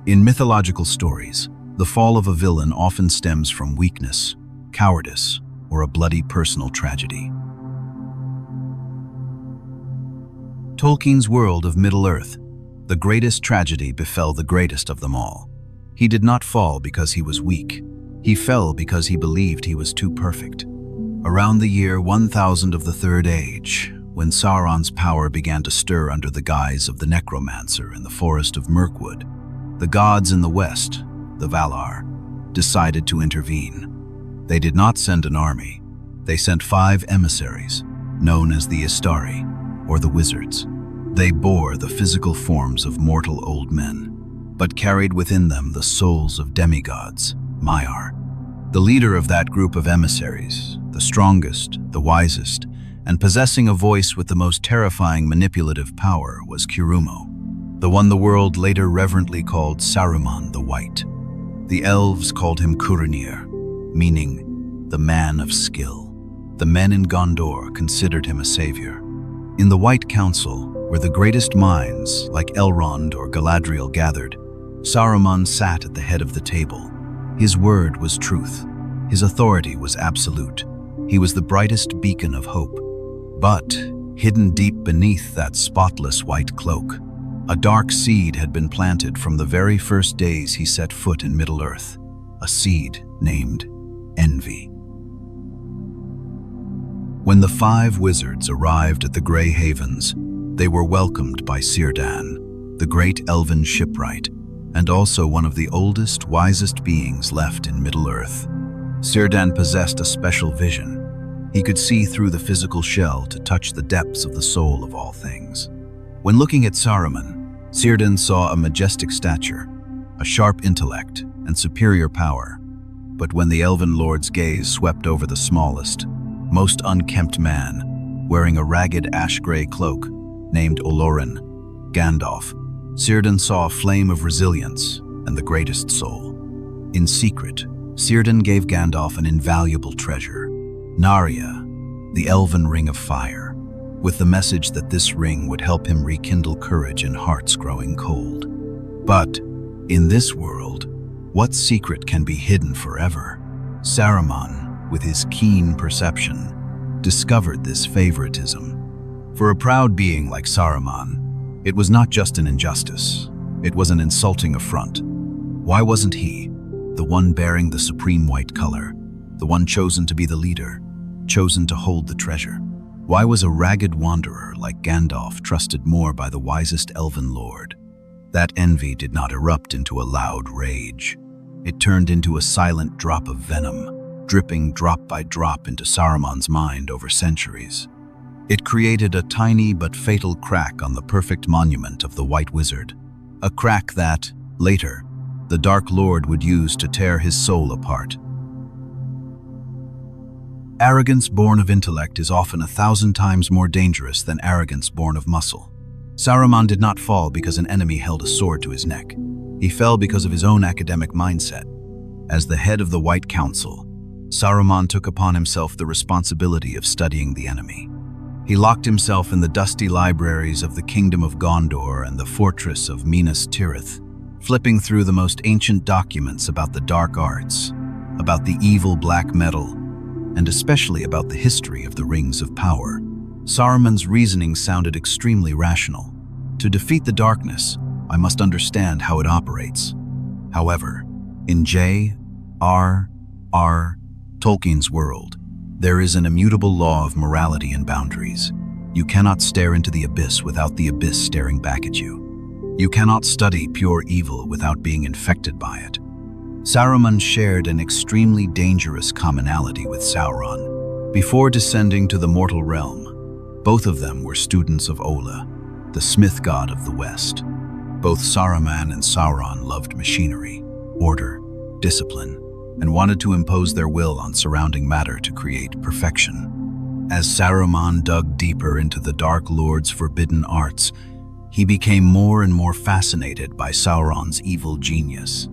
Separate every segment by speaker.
Speaker 1: In mythological stories, the fall of a villain often stems from weakness, cowardice, or a bloody personal tragedy. Tolkien's world of Middle-earth, the greatest tragedy befell the greatest of them all. He did not fall because he was weak. He fell because he believed he was too perfect. Around the year 1000 of the Third Age, when Sauron's power began to stir under the guise of the necromancer in the forest of Mirkwood, the gods in the west, the Valar, decided to intervene. They did not send an army. They sent 5 emissaries, known as the Istari, or the wizards. They bore the physical forms of mortal old men, but carried within them the souls of demigods, Maiar. The leader of that group of emissaries, the strongest, the wisest, and possessing a voice with the most terrifying manipulative power, was Kirumo, the one the world later reverently called Saruman the White. The elves called him Curanir, meaning the man of skill. The men in Gondor considered him a savior. In the White Council, where the greatest minds, like Elrond or Galadriel, gathered, Saruman sat at the head of the table. His word was truth. His authority was absolute. He was the brightest beacon of hope. But, hidden deep beneath that spotless white cloak, a dark seed had been planted from the very first days he set foot in Middle-earth, a seed named envy. When the 5 wizards arrived at the Grey Havens, they were welcomed by Círdan, the great elven shipwright, and also one of the oldest, wisest beings left in Middle-earth. Círdan possessed a special vision. He could see through the physical shell to touch the depths of the soul of all things. When looking at Saruman, Círdan saw a majestic stature, a sharp intellect, and superior power. But when the elven lord's gaze swept over the smallest, most unkempt man, wearing a ragged ash-gray cloak, named Olorin, Gandalf, Círdan saw a flame of resilience and the greatest soul. In secret, Círdan gave Gandalf an invaluable treasure, Narya, the elven ring of fire, with the message that this ring would help him rekindle courage in hearts growing cold. But, in this world, what secret can be hidden forever? Saruman, with his keen perception, discovered this favoritism. For a proud being like Saruman, it was not just an injustice, it was an insulting affront. Why wasn't he, the one bearing the supreme white color, the one chosen to be the leader, chosen to hold the treasure? Why was a ragged wanderer like Gandalf trusted more by the wisest elven lord? That envy did not erupt into a loud rage. It turned into a silent drop of venom, dripping drop by drop into Saruman's mind over centuries. It created a tiny but fatal crack on the perfect monument of the White Wizard, a crack that, later, the Dark Lord would use to tear his soul apart. Arrogance born of intellect is often 1,000 times more dangerous than arrogance born of muscle. Saruman did not fall because an enemy held a sword to his neck. He fell because of his own academic mindset. As the head of the White Council, Saruman took upon himself the responsibility of studying the enemy. He locked himself in the dusty libraries of the Kingdom of Gondor and the fortress of Minas Tirith, flipping through the most ancient documents about the dark arts, about the evil black metal, and especially about the history of the Rings of Power. Saruman's reasoning sounded extremely rational. To defeat the darkness, I must understand how it operates. However, in J.R.R. Tolkien's world, there is an immutable law of morality and boundaries. You cannot stare into the abyss without the abyss staring back at you. You cannot study pure evil without being infected by it. Saruman shared an extremely dangerous commonality with Sauron. Before descending to the mortal realm, both of them were students of Ola, the smith god of the West. Both Saruman and Sauron loved machinery, order, discipline, and wanted to impose their will on surrounding matter to create perfection. As Saruman dug deeper into the Dark Lord's forbidden arts, he became more and more fascinated by Sauron's evil genius.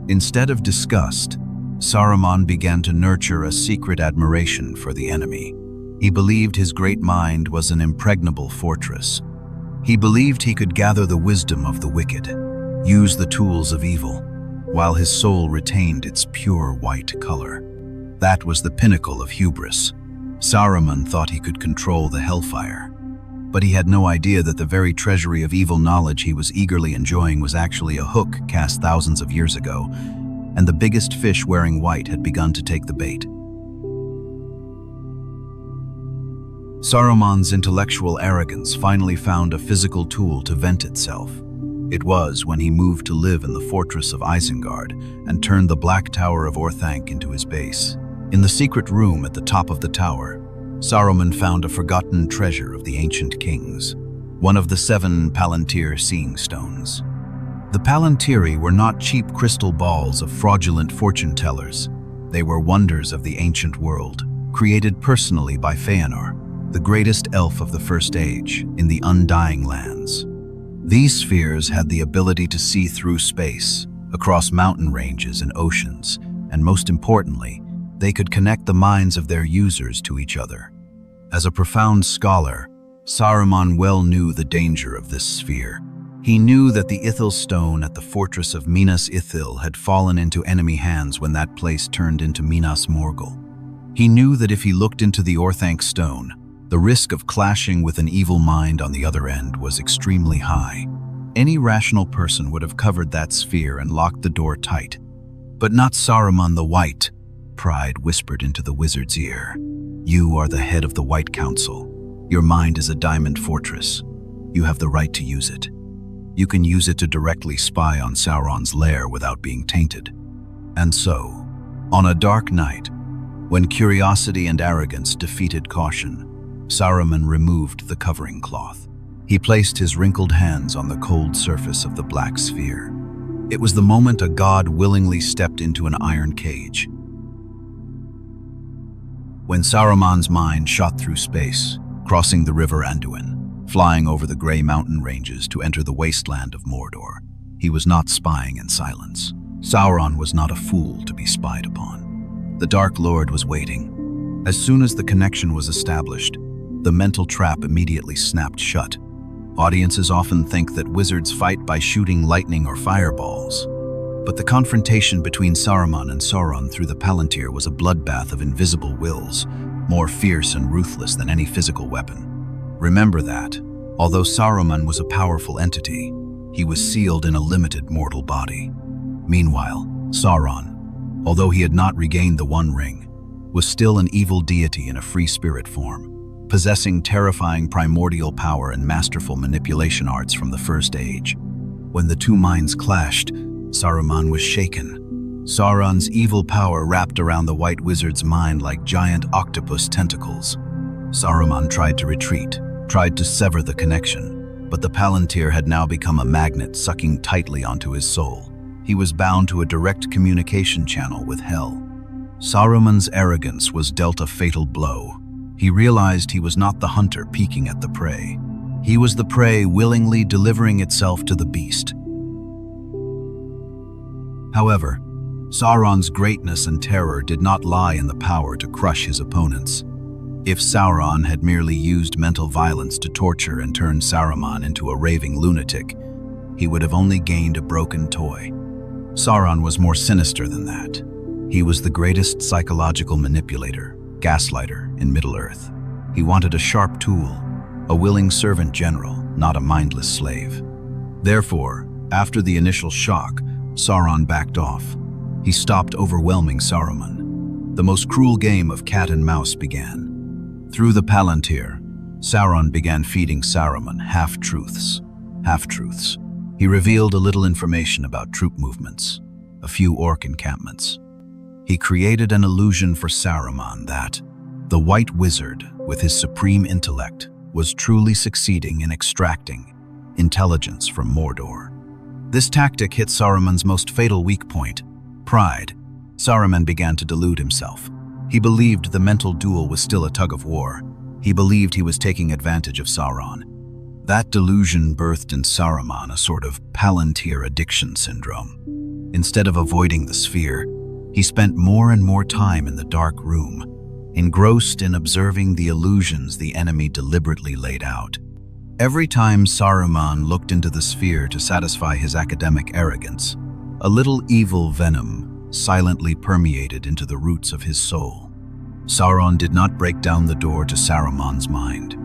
Speaker 1: Instead of disgust, Saruman began to nurture a secret admiration for the enemy. He believed his great mind was an impregnable fortress. He believed he could gather the wisdom of the wicked, use the tools of evil, while his soul retained its pure white color. That was the pinnacle of hubris. Saruman thought he could control the hellfire, but he had no idea that the very treasury of evil knowledge he was eagerly enjoying was actually a hook cast thousands of years ago, and the biggest fish wearing white had begun to take the bait. Saruman's intellectual arrogance finally found a physical tool to vent itself. It was when he moved to live in the fortress of Isengard and turned the Black Tower of Orthanc into his base. In the secret room at the top of the tower, Saruman found a forgotten treasure of the ancient kings, one of the 7 Palantir seeing stones. The Palantiri were not cheap crystal balls of fraudulent fortune-tellers. They were wonders of the ancient world, created personally by Feanor, the greatest elf of the First Age, in the Undying Lands. These spheres had the ability to see through space, across mountain ranges and oceans, and most importantly, they could connect the minds of their users to each other. As a profound scholar, Saruman well knew the danger of this sphere. He knew that the Ithil stone at the fortress of Minas Ithil had fallen into enemy hands when that place turned into Minas Morgul. He knew that if he looked into the Orthanc stone, the risk of clashing with an evil mind on the other end was extremely high. Any rational person would have covered that sphere and locked the door tight. But not Saruman the White. Pride whispered into the wizard's ear. You are the head of the White Council. Your mind is a diamond fortress. You have the right to use it. You can use it to directly spy on Sauron's lair without being tainted. And so, on a dark night, when curiosity and arrogance defeated caution, Saruman removed the covering cloth. He placed his wrinkled hands on the cold surface of the black sphere. It was the moment a god willingly stepped into an iron cage. When Saruman's mind shot through space, crossing the river Anduin, flying over the gray mountain ranges to enter the wasteland of Mordor, he was not spying in silence. Sauron was not a fool to be spied upon. The Dark Lord was waiting. As soon as the connection was established, the mental trap immediately snapped shut. Audiences often think that wizards fight by shooting lightning or fireballs. But the confrontation between Saruman and Sauron through the Palantir was a bloodbath of invisible wills, more fierce and ruthless than any physical weapon. Remember that, although Saruman was a powerful entity, he was sealed in a limited mortal body. Meanwhile, Sauron, although he had not regained the One Ring, was still an evil deity in a free spirit form, possessing terrifying primordial power and masterful manipulation arts from the First Age. When the two minds clashed, Saruman was shaken. Sauron's evil power wrapped around the White Wizard's mind like giant octopus tentacles. Saruman tried to retreat, tried to sever the connection, but the Palantir had now become a magnet sucking tightly onto his soul. He was bound to a direct communication channel with Hell. Saruman's arrogance was dealt a fatal blow. He realized he was not the hunter peeking at the prey. He was the prey willingly delivering itself to the beast. However, Sauron's greatness and terror did not lie in the power to crush his opponents. If Sauron had merely used mental violence to torture and turn Saruman into a raving lunatic, he would have only gained a broken toy. Sauron was more sinister than that. He was the greatest psychological manipulator, gaslighter in Middle-earth. He wanted a sharp tool, a willing servant general, not a mindless slave. Therefore, after the initial shock, Sauron backed off. He stopped overwhelming Saruman. The most cruel game of cat and mouse began. Through the Palantir, Sauron began feeding Saruman half-truths. He revealed a little information about troop movements, a few orc encampments. He created an illusion for Saruman that the White Wizard, with his supreme intellect, was truly succeeding in extracting intelligence from Mordor. This tactic hit Saruman's most fatal weak point, pride. Saruman began to delude himself. He believed the mental duel was still a tug-of-war. He believed he was taking advantage of Sauron. That delusion birthed in Saruman a sort of Palantir addiction syndrome. Instead of avoiding the sphere, he spent more and more time in the dark room, engrossed in observing the illusions the enemy deliberately laid out. Every time Saruman looked into the sphere to satisfy his academic arrogance, a little evil venom silently permeated into the roots of his soul. Sauron did not break down the door to Saruman's mind.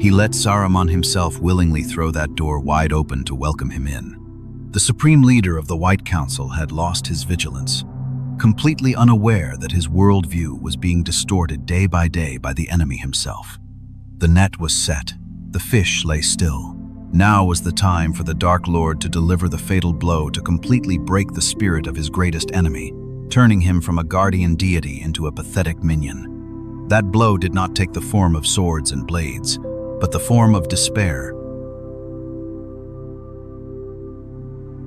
Speaker 1: He let Saruman himself willingly throw that door wide open to welcome him in. The supreme leader of the White Council had lost his vigilance, completely unaware that his worldview was being distorted day by the enemy himself. The net was set. The fish lay still. Now was the time for the Dark Lord to deliver the fatal blow to completely break the spirit of his greatest enemy, turning him from a guardian deity into a pathetic minion. That blow did not take the form of swords and blades, but the form of despair.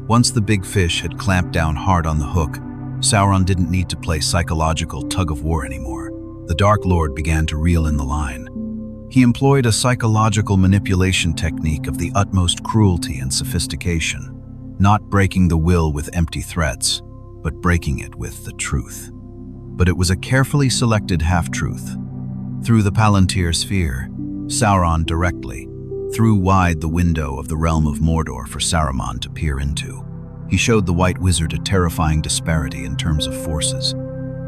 Speaker 1: Once the big fish had clamped down hard on the hook, Sauron didn't need to play psychological tug-of-war anymore. The Dark Lord began to reel in the line. He employed a psychological manipulation technique of the utmost cruelty and sophistication, not breaking the will with empty threats, but breaking it with the truth. But it was a carefully selected half-truth. Through the Palantir sphere, Sauron directly threw wide the window of the realm of Mordor for Saruman to peer into. He showed the White Wizard a terrifying disparity in terms of forces.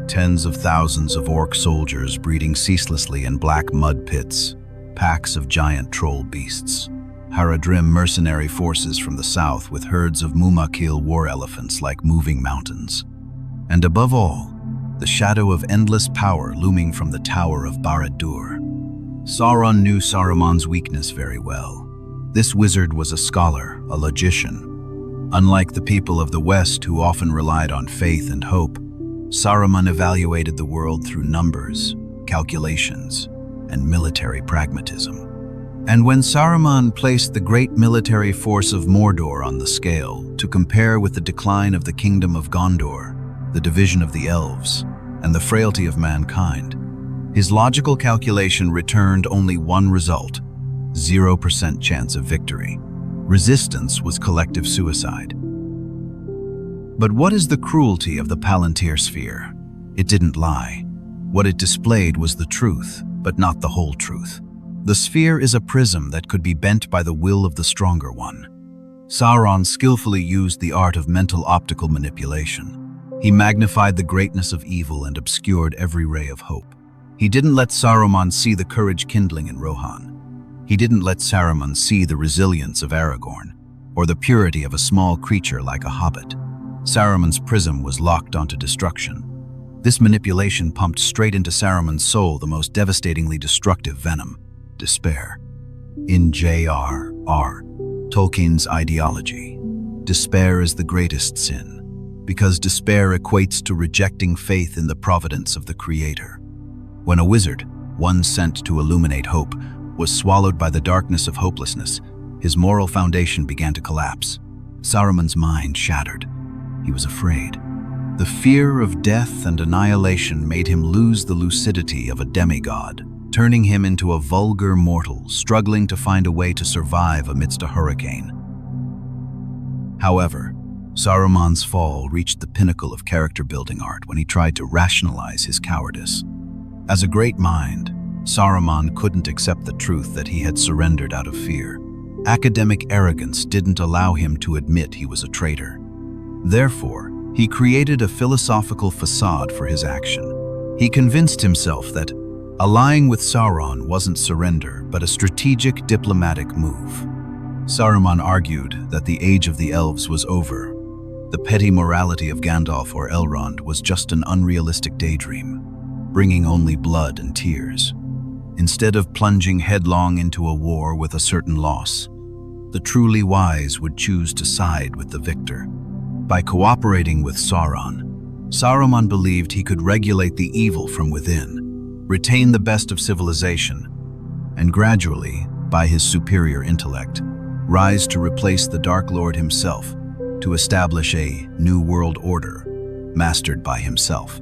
Speaker 1: Tens of thousands of orc soldiers breeding ceaselessly in black mud pits, packs of giant troll beasts, Haradrim mercenary forces from the south with herds of Mumakil war elephants like moving mountains. And above all, the shadow of endless power looming from the Tower of Barad-dûr. Sauron knew Saruman's weakness very well. This wizard was a scholar, a logician. Unlike the people of the West who often relied on faith and hope, Saruman evaluated the world through numbers, calculations, and military pragmatism. And when Saruman placed the great military force of Mordor on the scale to compare with the decline of the kingdom of Gondor, the division of the elves, and the frailty of mankind, his logical calculation returned only one result: 0% chance of victory. Resistance was collective suicide. But what is the cruelty of the Palantir sphere? It didn't lie. What it displayed was the truth, but not the whole truth. The sphere is a prism that could be bent by the will of the stronger one. Sauron skillfully used the art of mental optical manipulation. He magnified the greatness of evil and obscured every ray of hope. He didn't let Saruman see the courage kindling in Rohan. He didn't let Saruman see the resilience of Aragorn, or the purity of a small creature like a hobbit. Saruman's prism was locked onto destruction. This manipulation pumped straight into Saruman's soul the most devastatingly destructive venom: despair. In J.R.R. Tolkien's ideology, despair is the greatest sin, because despair equates to rejecting faith in the providence of the Creator. When a wizard, one sent to illuminate hope, was swallowed by the darkness of hopelessness, his moral foundation began to collapse. Saruman's mind shattered. He was afraid. The fear of death and annihilation made him lose the lucidity of a demigod, turning him into a vulgar mortal struggling to find a way to survive amidst a hurricane. However, Saruman's fall reached the pinnacle of character-building art when he tried to rationalize his cowardice. As a great mind, Saruman couldn't accept the truth that he had surrendered out of fear. Academic arrogance didn't allow him to admit he was a traitor. Therefore, he created a philosophical facade for his action. He convinced himself that allying with Sauron wasn't surrender, but a strategic diplomatic move. Saruman argued that the age of the elves was over. The petty morality of Gandalf or Elrond was just an unrealistic daydream, bringing only blood and tears. Instead of plunging headlong into a war with a certain loss, the truly wise would choose to side with the victor. By cooperating with Sauron, Saruman believed he could regulate the evil from within, retain the best of civilization, and gradually, by his superior intellect, rise to replace the Dark Lord himself, to establish a new world order, mastered by himself.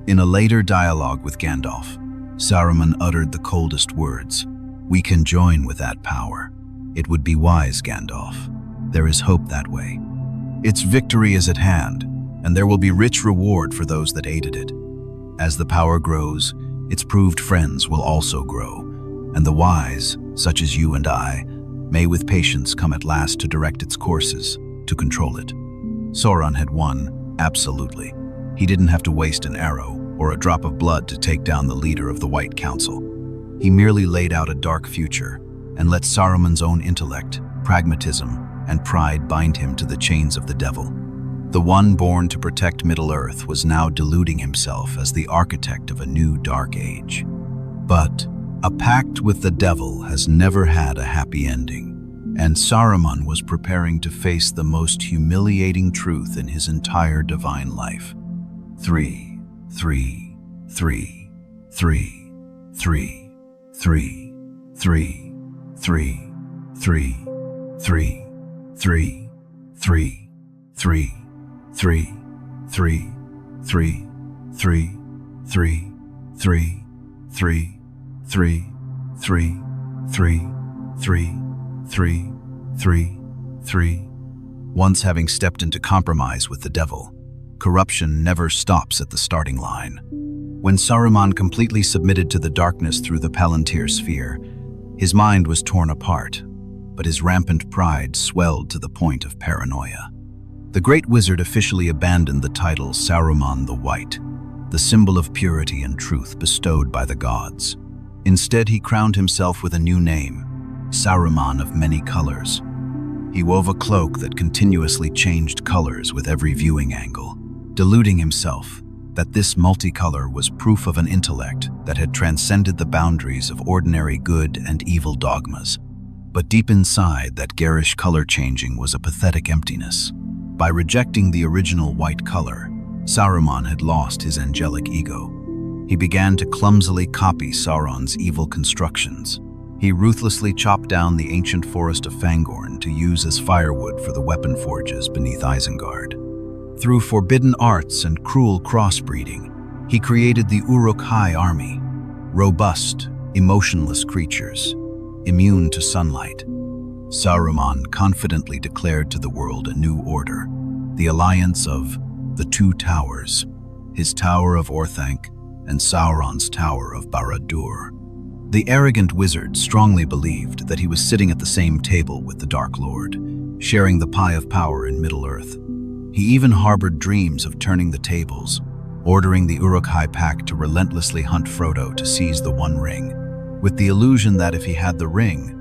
Speaker 1: In a later dialogue with Gandalf, Saruman uttered the coldest words: "We can join with that power. It would be wise, Gandalf. There is hope that way. Its victory is at hand, and there will be rich reward for those that aided it. As the power grows, its proved friends will also grow, and the wise, such as you and I, may with patience come at last to direct its courses, to control it. Sauron had won, absolutely. He didn't have to waste an arrow or a drop of blood to take down the leader of the White Council. He merely laid out a dark future and let Saruman's own intellect, pragmatism, and pride bind him to the chains of the devil. The one born to protect Middle-earth was now deluding himself as the architect of a new dark age. But a pact with the devil has never had a happy ending, and Saruman was preparing to face the most humiliating truth in his entire divine life. 3, 3, 3, 3, 3, 3, 3, 3, 3, 3, 3, 3, 3, 3, 3, 3, 3, 3, 3, 3, 3, 3, 3, 3, 3, 3, 3. Once having stepped into compromise with the devil, corruption never stops at the starting line. When Saruman completely submitted to the darkness through the Palantir sphere, his mind was torn apart, but his rampant pride swelled to the point of paranoia. The great wizard officially abandoned the title Saruman the White, the symbol of purity and truth bestowed by the gods. Instead, he crowned himself with a new name, Saruman of many colors. He wove a cloak that continuously changed colors with every viewing angle, deluding himself that this multicolor was proof of an intellect that had transcended the boundaries of ordinary good and evil dogmas. But deep inside, that garish color changing was a pathetic emptiness. By rejecting the original white color, Saruman had lost his angelic ego. He began to clumsily copy Sauron's evil constructions. He ruthlessly chopped down the ancient forest of Fangorn to use as firewood for the weapon forges beneath Isengard. Through forbidden arts and cruel crossbreeding, he created the Uruk-hai army, robust, emotionless creatures, immune to sunlight. Saruman confidently declared to the world a new order, the alliance of the Two Towers, his Tower of Orthanc and Sauron's Tower of Barad-dûr. The arrogant wizard strongly believed that he was sitting at the same table with the Dark Lord, sharing the pie of power in Middle-earth. He even harbored dreams of turning the tables, ordering the Uruk-hai pack to relentlessly hunt Frodo to seize the One Ring, with the illusion that if he had the ring,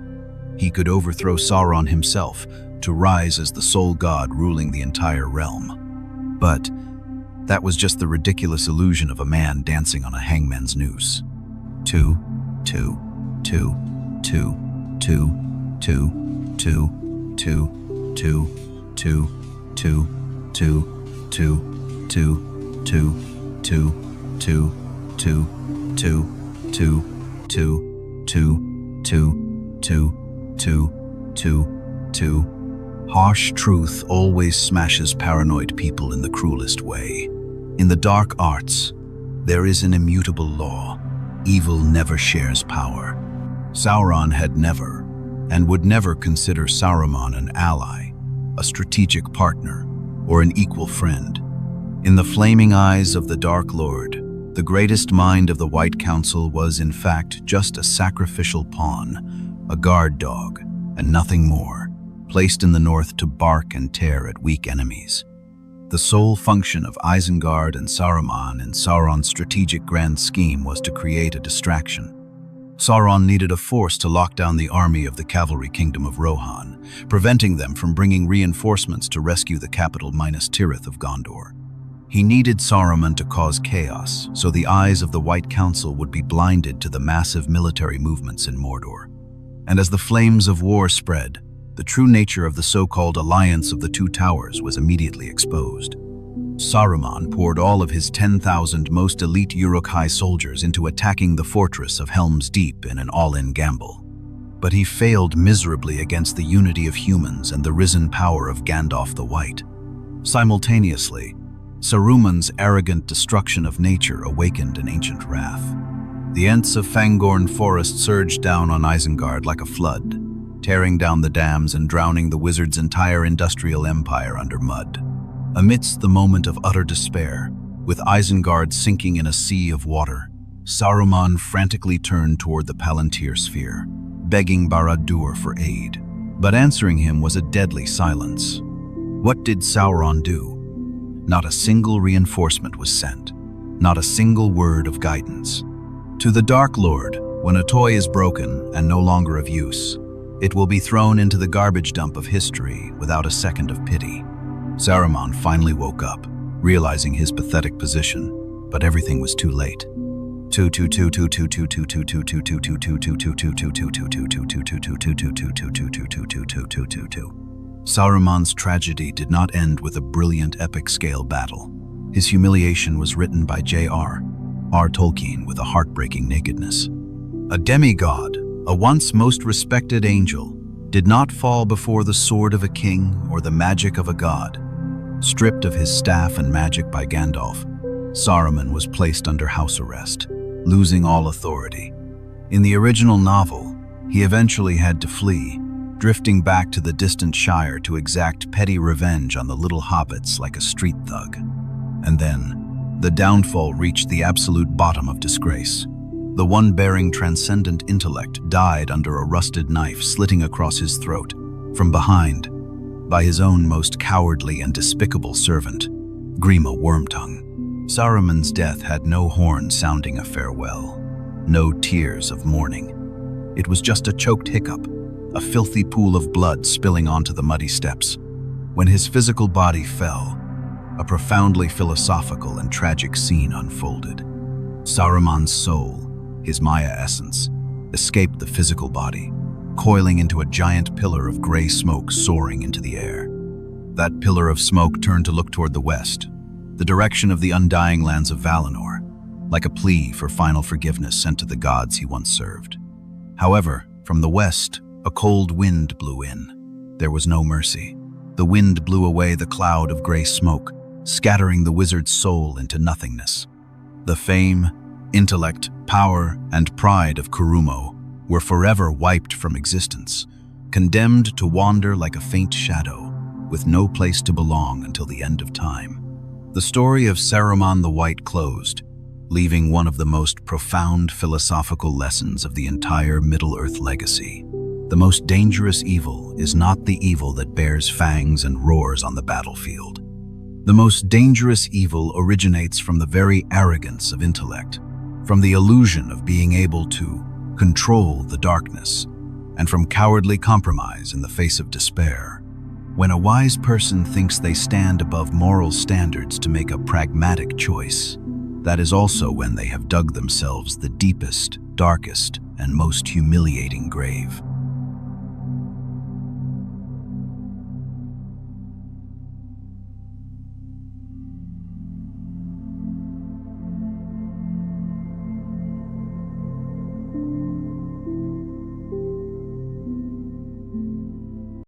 Speaker 1: he could overthrow Sauron himself to rise as the sole god ruling the entire realm. But that was just the ridiculous illusion of a man dancing on a hangman's noose. 2, 2, 2, 2, 2, 2, 2, 2, 2, 2, 2, 2, 2, 2, 2, 2, 2, 2, 2, 2, 2. Harsh truth always smashes paranoid people in the cruelest way. In the dark arts, there is an immutable law. Evil never shares power. Sauron had never, and would never consider Saruman an ally, a strategic partner, or an equal friend. In the flaming eyes of the Dark Lord, the greatest mind of the White Council was in fact just a sacrificial pawn, a guard dog, and nothing more, placed in the north to bark and tear at weak enemies. The sole function of Isengard and Saruman in Sauron's strategic grand scheme was to create a distraction. Sauron needed a force to lock down the army of the cavalry kingdom of Rohan, preventing them from bringing reinforcements to rescue the capital Minas Tirith of Gondor. He needed Saruman to cause chaos, so the eyes of the White Council would be blinded to the massive military movements in Mordor. And as the flames of war spread, the true nature of the so-called Alliance of the Two Towers was immediately exposed. Saruman poured all of his 10,000 most elite Uruk-hai soldiers into attacking the fortress of Helm's Deep in an all-in gamble. But he failed miserably against the unity of humans and the risen power of Gandalf the White. Simultaneously, Saruman's arrogant destruction of nature awakened an ancient wrath. The Ents of Fangorn Forest surged down on Isengard like a flood, tearing down the dams and drowning the wizard's entire industrial empire under mud. Amidst the moment of utter despair, with Isengard sinking in a sea of water, Saruman frantically turned toward the Palantir sphere, begging Barad-dûr for aid. But answering him was a deadly silence. What did Sauron do? Not a single reinforcement was sent, not a single word of guidance. To the Dark Lord, when a toy is broken and no longer of use, it will be thrown into the garbage dump of history without a second of pity. Saruman finally woke up, realizing his pathetic position, but everything was too late. Saruman's tragedy did not end with a brilliant epic-scale battle. His humiliation was written by J.R.R. Tolkien with a heartbreaking nakedness. A demigod, a once most respected angel, did not fall before the sword of a king or the magic of a god. Stripped of his staff and magic by Gandalf, Saruman was placed under house arrest, losing all authority. In the original novel, he eventually had to flee, drifting back to the distant Shire to exact petty revenge on the little hobbits like a street thug. And then, the downfall reached the absolute bottom of disgrace. The one bearing transcendent intellect died under a rusted knife slitting across his throat, from behind, by his own most cowardly and despicable servant, Grima Wormtongue. Saruman's death had no horn sounding a farewell, no tears of mourning. It was just a choked hiccup, a filthy pool of blood spilling onto the muddy steps. When his physical body fell, a profoundly philosophical and tragic scene unfolded. Saruman's soul, his Maya essence, escaped the physical body, coiling into a giant pillar of gray smoke soaring into the air. That pillar of smoke turned to look toward the west, the direction of the undying lands of Valinor, like a plea for final forgiveness sent to the gods he once served. However, from the west, a cold wind blew in. There was no mercy. The wind blew away the cloud of gray smoke, scattering the wizard's soul into nothingness. The fame, intellect, power, and pride of Kurumo were forever wiped from existence, condemned to wander like a faint shadow, with no place to belong until the end of time. The story of Saruman the White closed, leaving one of the most profound philosophical lessons of the entire Middle-earth legacy. The most dangerous evil is not the evil that bears fangs and roars on the battlefield. The most dangerous evil originates from the very arrogance of intellect, from the illusion of being able to control the darkness, and from cowardly compromise in the face of despair. When a wise person thinks they stand above moral standards to make a pragmatic choice, that is also when they have dug themselves the deepest, darkest, and most humiliating grave.